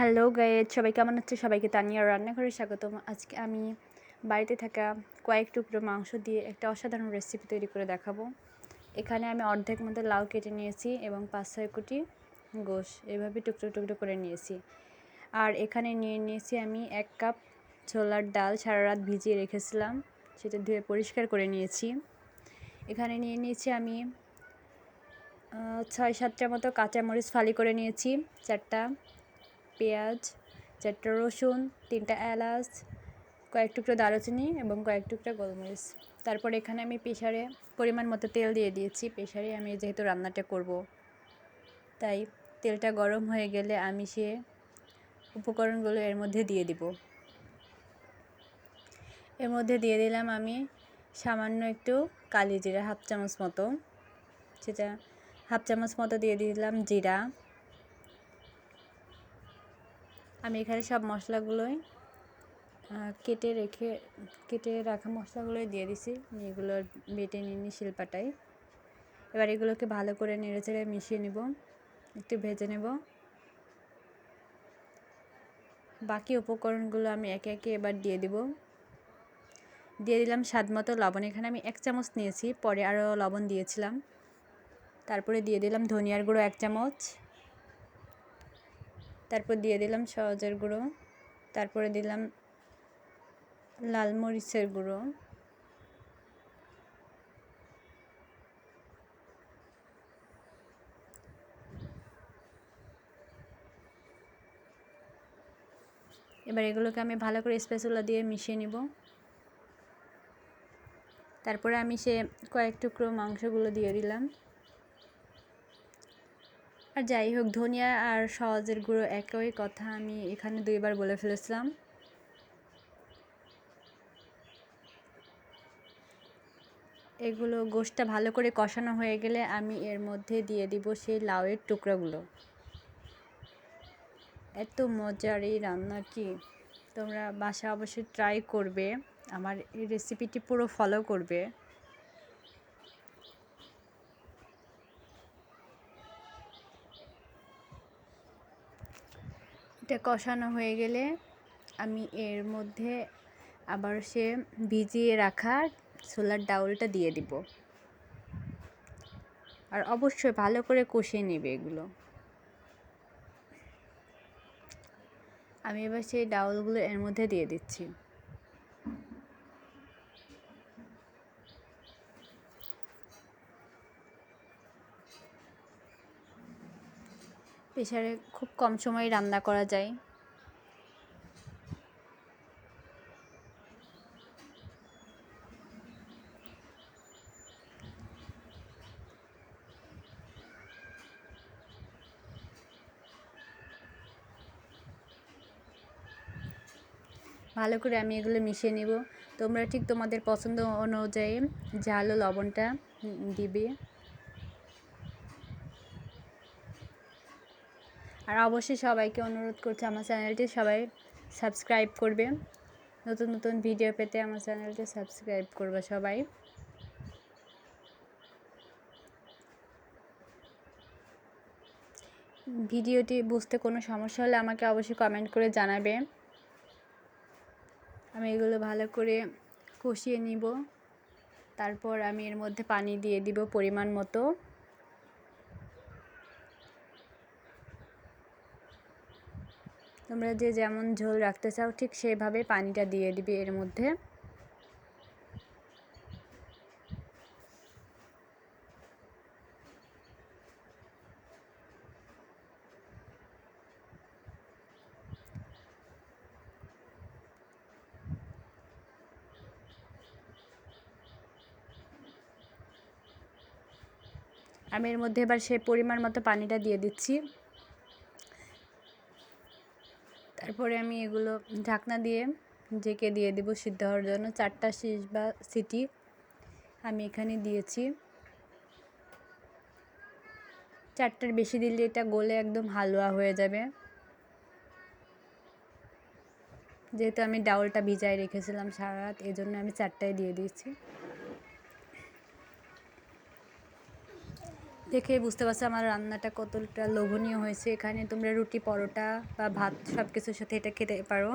Hello guys, সবাই কেমন আছে? সবাইকে তানিয়ার রান্নাঘরে স্বাগতম। আজকে আমি বাড়িতে থাকা কয়েক টুকরো মাংস দিয়ে একটা অসাধারণ রেসিপি তৈরি করে দেখাবো। এখানে আমি অর্ধেক মতো লাউ কেটে নিয়েছি এবং 5-6 কোটি গোশ এভাবে টুকরো টুকরো করে নিয়েছি। আর এখানে নিয়ে নিয়েছি আমি 1 কাপ ছোলার ডাল, সারা রাত ভিজিয়ে রেখেছিলাম, সেটা ধুয়ে পরিষ্কার করে নিয়েছি। এখানে নিয়ে নিয়েছি আমি 6-7টার মতো কাঁচামরিচ ফালি করে নিয়েছি, 4টা পেঁয়াজ, 4টা রসুন, 3টা এলাচ, কয়েক টুকরো দারুচিনি এবং কয়েক টুকরা গোলমরিচ। তারপর এখানে আমি প্রেসারে পরিমাণ মতো তেল দিয়ে দিয়েছি। প্রেসারে আমি যেহেতু রান্নাটা করব, তাই তেলটা গরম হয়ে গেলে আমি সে উপকরণগুলো এর মধ্যে দিয়ে দিব। এর মধ্যে দিয়ে দিলাম আমি সামান্য একটু কালি জিরা, 1/2 চামচ মতো, সেটা 1/2 চামচ মতো দিয়ে দিলাম জিরা। আমি এখানে সব মশলাগুলোই কেটে রাখা মশলাগুলোই দিয়ে দিছি। এগুলো বেটে নিয়ে শিলপাটায়। এবার এগুলোকে ভালো করে নেড়েচেড়ে মিশিয়ে নেব, একটু ভেজে নেব। বাকি উপকরণগুলো আমি একে একে এবার দিয়ে দিলাম স্বাদ মতো লবণ। এখানে আমি 1 চামচ নিয়েছি, পরে আরও লবণ দিয়েছিলাম। তারপরে দিয়ে দিলাম ধনিয়ার গুঁড়ো 1 চামচ, তারপর দিয়ে দিলাম সওজের গুঁড়ো, তারপরে দিলাম লাল মরিচের গুঁড়ো, এবার এগুলোকে আমি ভালো করে স্প্যাচুলা দিয়ে মিশিয়ে নিব। তারপরে আমি সে কয়েক টুকরো মাংসগুলো দিয়ে দিলাম। আর যাই হোক, ধনিয়া আর সওজের গুঁড়ো একই কথা, আমি এখানে 2বার বলে ফেলেছিলাম। এগুলো গোশটা ভালো করে কষানো হয়ে গেলে আমি এর মধ্যে দিয়ে দিব সেই লাউয়ের টুকরাগুলো। এত মজার এই রান্না কি তোমরা বাসায় অবশ্যই ট্রাই করবে, আমার এই রেসিপিটি পুরো ফলো করবে। এটা কষানো হয়ে গেলে আমি এর মধ্যে আবার সে ভিজিয়ে রাখা ছোলার ডাউলটা দিয়ে দিব। আর অবশ্যই ভালো করে কষিয়ে নেবে এগুলো। আমি এবার সেই ডাউলগুলো এর মধ্যে দিয়ে দিচ্ছি। প্রেসারে খুব কম সময়ে রান্না করা যায়। ভালো করে আমি এগুলো মিশিয়ে নেব। তোমরা ঠিক তোমাদের পছন্দ অনুযায়ী ঝাল ও লবণটা দিবে। আর অবশ্যই সবাইকে অনুরোধ করছি আমার চ্যানেলটি সবাই সাবস্ক্রাইব করবে। নতুন নতুন ভিডিও পেতে আমার চ্যানেলটি সাবস্ক্রাইব করবে সবাই। ভিডিওটি বুঝতে কোনো সমস্যা হলে আমাকে অবশ্যই কমেন্ট করে জানাবে। আমি এগুলো ভালো করে কষিয়ে নিব। তারপর আমি এর মধ্যে পানি দিয়ে দিব পরিমাণ মতো। তোমরা যে যেমন ঝোল রাখতে চাও ঠিক সেভাবে পানিটা দিয়ে দিবে এর মধ্যে। আমি এর মধ্যে এবার সে পরিমাণ মতো পানিটা দিয়ে দিচ্ছি। তারপরে আমি এগুলো ঢাকনা দিয়ে ঢেকে দিয়ে দেব সিদ্ধ হওয়ার জন্য। 4টা শীষ বা সিটি আমি এখানে দিয়েছি। 4টার বেশি দিলে এটা গলে একদম হালুয়া হয়ে যাবে। যেহেতু আমি ডাউলটা ভিজায় রেখেছিলাম সারা রাত, এই জন্য আমি 4টায় দিয়ে দিয়েছি। দেখে বুঝতে পারছো আমার রান্নাটা কতটা লোভনীয় হয়েছে। এখানে তোমরা রুটি, পরোটা বা ভাত সব কিছুর সাথে এটা খেতে পারো।